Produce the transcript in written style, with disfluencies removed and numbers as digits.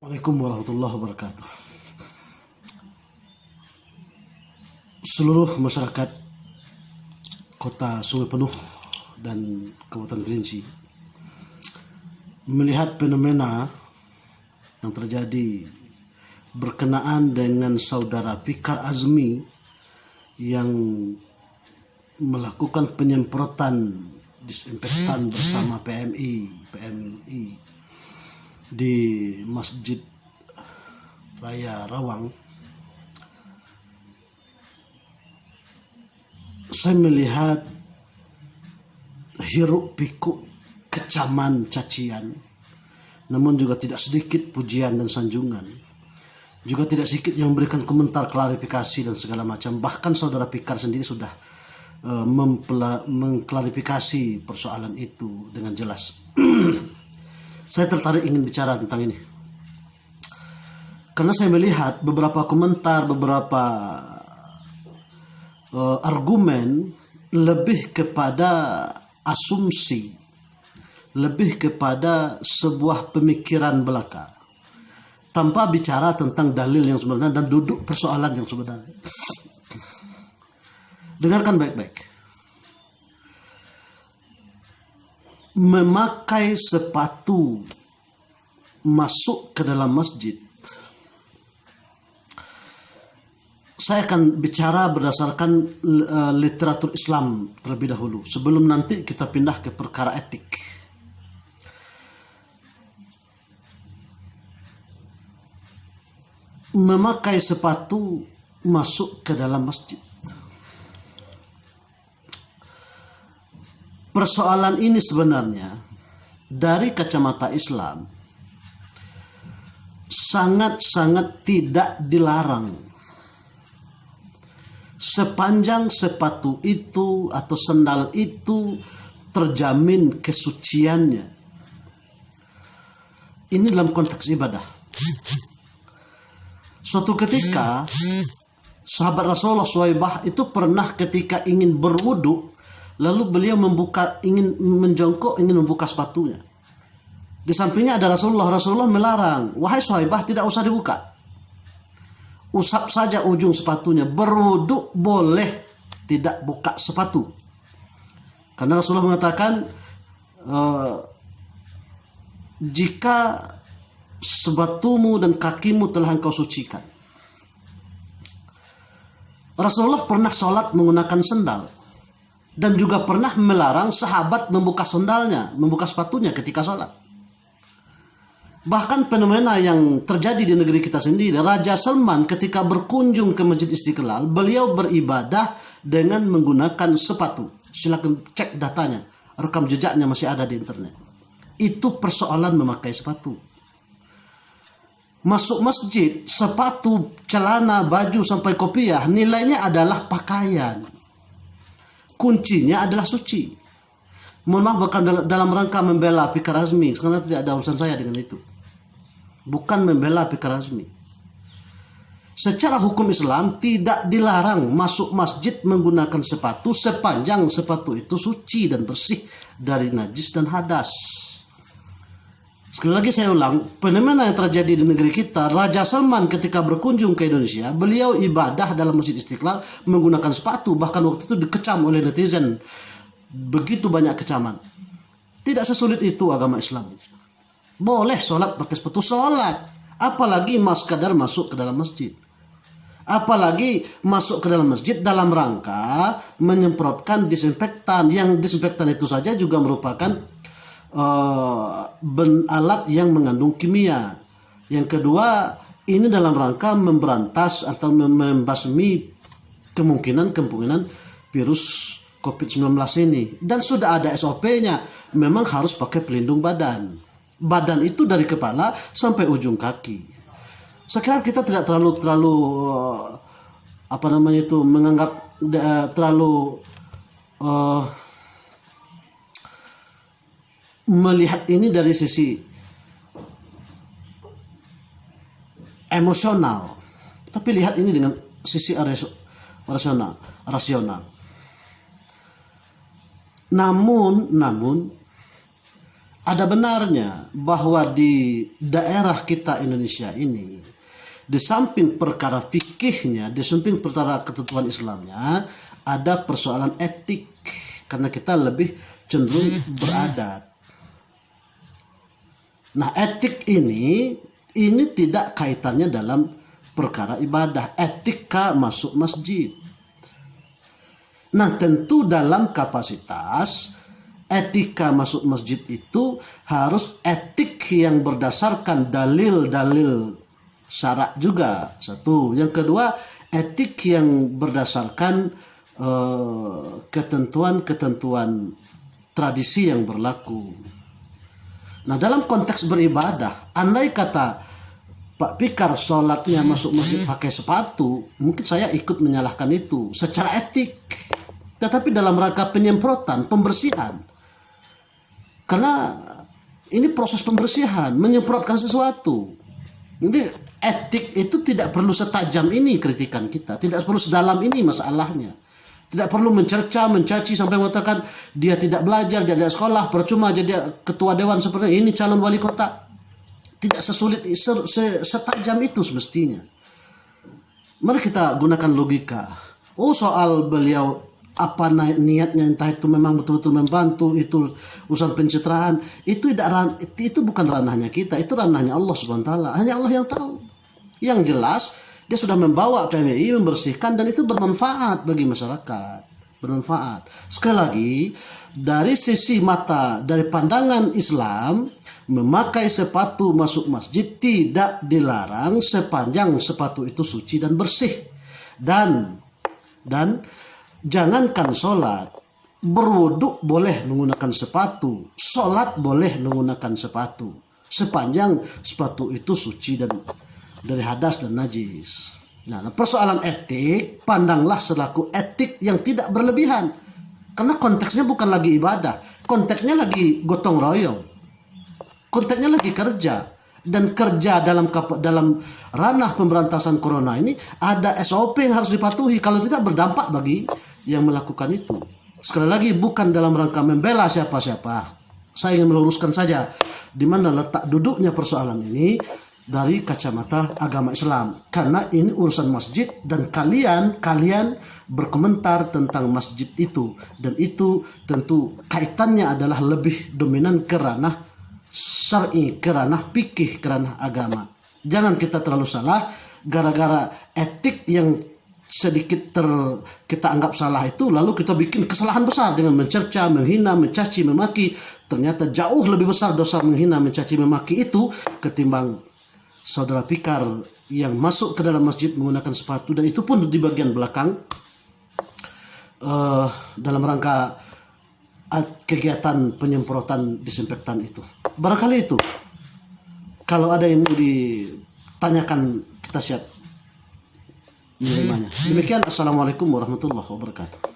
Assalamualaikum warahmatullahi wabarakatuh. Seluruh masyarakat Kota Sungai Penuh dan Kabupaten Kerinci melihat fenomena yang terjadi berkenaan dengan saudara Fikar Azmi yang melakukan penyemprotan disinfektan bersama PMI di Masjid Raya Rawang. Saya melihat hiruk pikuk kecaman cacian, namun juga tidak sedikit pujian dan sanjungan. Juga tidak sedikit yang memberikan komentar, klarifikasi dan segala macam. Bahkan saudara Fikar sendiri sudah mengklarifikasi persoalan itu dengan jelas. Saya tertarik ingin bicara tentang ini karena saya melihat beberapa komentar, beberapa argumen lebih kepada asumsi, lebih kepada sebuah pemikiran belaka tanpa bicara tentang dalil yang sebenarnya dan duduk persoalan yang sebenarnya. Dengarkan baik-baik. Memakai sepatu masuk ke dalam masjid. Saya akan bicara berdasarkan literatur Islam terlebih dahulu, sebelum nanti kita pindah ke perkara etik. Memakai sepatu masuk ke dalam masjid. Persoalan ini sebenarnya dari kacamata Islam sangat-sangat tidak dilarang sepanjang sepatu itu atau sandal itu terjamin kesuciannya. Ini dalam konteks ibadah. Suatu ketika sahabat Rasulullah Suhaibah itu pernah ketika ingin berwudu, lalu beliau ingin menjongkok, ingin membuka sepatunya. Di sampingnya ada Rasulullah. Rasulullah melarang, wahai Suhaibah, tidak usah dibuka. Usap saja ujung sepatunya. Berwudu boleh, tidak buka sepatu. Karena Rasulullah mengatakan, jika sepatumu dan kakimu telah engkau sucikan. Rasulullah pernah sholat menggunakan sendal. Dan juga pernah melarang sahabat membuka sendalnya, membuka sepatunya ketika sholat. Bahkan fenomena yang terjadi di negeri kita sendiri, Raja Salman ketika berkunjung ke Masjid Istiqlal, beliau beribadah dengan menggunakan sepatu. Silakan cek datanya, rekam jejaknya masih ada di internet. Itu persoalan memakai sepatu. Masuk masjid, sepatu, celana, baju sampai kopiah, nilainya adalah pakaian. Kuncinya adalah suci. Mohon maaf, bukan dalam rangka membela Fikar Azmi, karena tidak ada urusan saya dengan itu. Bukan membela Fikar Azmi. Secara hukum Islam tidak dilarang masuk masjid menggunakan sepatu sepanjang sepatu itu suci dan bersih dari najis dan hadas. Sekali lagi saya ulang, fenomena yang terjadi di negeri kita, Raja Salman ketika berkunjung ke Indonesia, beliau ibadah dalam Masjid Istiqlal menggunakan sepatu, bahkan waktu itu dikecam oleh netizen. Begitu banyak kecaman. Tidak sesulit itu agama Islam. Boleh sholat pakai sepatu, sholat. Apalagi sekadar masuk ke dalam masjid. Apalagi masuk ke dalam masjid dalam rangka menyemprotkan disinfektan. Yang disinfektan itu saja juga merupakan alat yang mengandung kimia. Yang kedua, ini dalam rangka memberantas atau membasmi kemungkinan virus COVID-19 ini. Dan sudah ada SOP-nya, memang harus pakai pelindung badan. Badan itu dari kepala sampai ujung kaki. Sekarang kita tidak terlalu menganggap terlalu melihat ini dari sisi emosional, tapi lihat ini dengan sisi rasional. Namun ada benarnya bahwa di daerah kita Indonesia ini, di samping perkara fikihnya, di samping perkara ketentuan Islamnya, ada persoalan etik karena kita lebih cenderung beradat. Nah, etik ini tidak kaitannya dalam perkara ibadah. Etika masuk masjid. Nah, tentu dalam kapasitas etika masuk masjid itu harus etik yang berdasarkan dalil-dalil syarak juga. Satu. Yang kedua, etik yang berdasarkan ketentuan-ketentuan tradisi yang berlaku. Nah, dalam konteks beribadah, andai kata Pak Fikar sholatnya masuk masjid pakai sepatu, mungkin saya ikut menyalahkan itu secara etik. Tetapi dalam rangka penyemprotan, pembersihan, karena ini proses pembersihan, menyemprotkan sesuatu. Jadi etik itu tidak perlu setajam ini kritikan kita, tidak perlu sedalam ini masalahnya. Tidak perlu mencerca, mencaci sampai mengatakan dia tidak belajar, dia tidak sekolah, percuma jadi ketua dewan seperti ini, calon wali kota. Tidak sesulit, setajam itu semestinya. Mari kita gunakan logika. Oh, soal beliau apa niatnya, entah itu memang betul-betul membantu, itu urusan pencitraan, itu bukan ranahnya kita, itu ranahnya Allah Subhanahu wa taala. Hanya Allah yang tahu. Yang jelas dia sudah membawa PMI membersihkan dan itu bermanfaat bagi masyarakat, bermanfaat. Sekali lagi, dari sisi mata, dari pandangan Islam, memakai sepatu masuk masjid tidak dilarang sepanjang sepatu itu suci dan bersih. Dan jangankan sholat, berwuduk boleh menggunakan sepatu, sholat boleh menggunakan sepatu, sepanjang sepatu itu suci dan dari hadas dan najis. Nah, persoalan etik, pandanglah selaku etik yang tidak berlebihan. Karena konteksnya bukan lagi ibadah, konteksnya lagi gotong royong, konteksnya lagi kerja. Dan kerja dalam ranah pemberantasan corona ini ada SOP yang harus dipatuhi, kalau tidak berdampak bagi yang melakukan itu. Sekali lagi, bukan dalam rangka membela siapa-siapa. Saya ingin meluruskan saja di mana letak duduknya persoalan ini dari kacamata agama Islam, karena ini urusan masjid dan kalian berkomentar tentang masjid itu, dan itu tentu kaitannya adalah lebih dominan ke ranah syar'i, ke ranah fikih, ke ranah agama. Jangan kita terlalu salah gara-gara etik yang sedikit kita anggap salah itu, lalu kita bikin kesalahan besar dengan mencerca, menghina, mencaci, memaki. Ternyata jauh lebih besar dosa menghina, mencaci, memaki itu ketimbang saudara Fikar yang masuk ke dalam masjid menggunakan sepatu, dan itu pun di bagian belakang dalam rangka kegiatan penyemprotan disinfektan itu. Barangkali itu, kalau ada yang mau ditanyakan kita siap menerimanya. Demikian, assalamualaikum warahmatullahi wabarakatuh.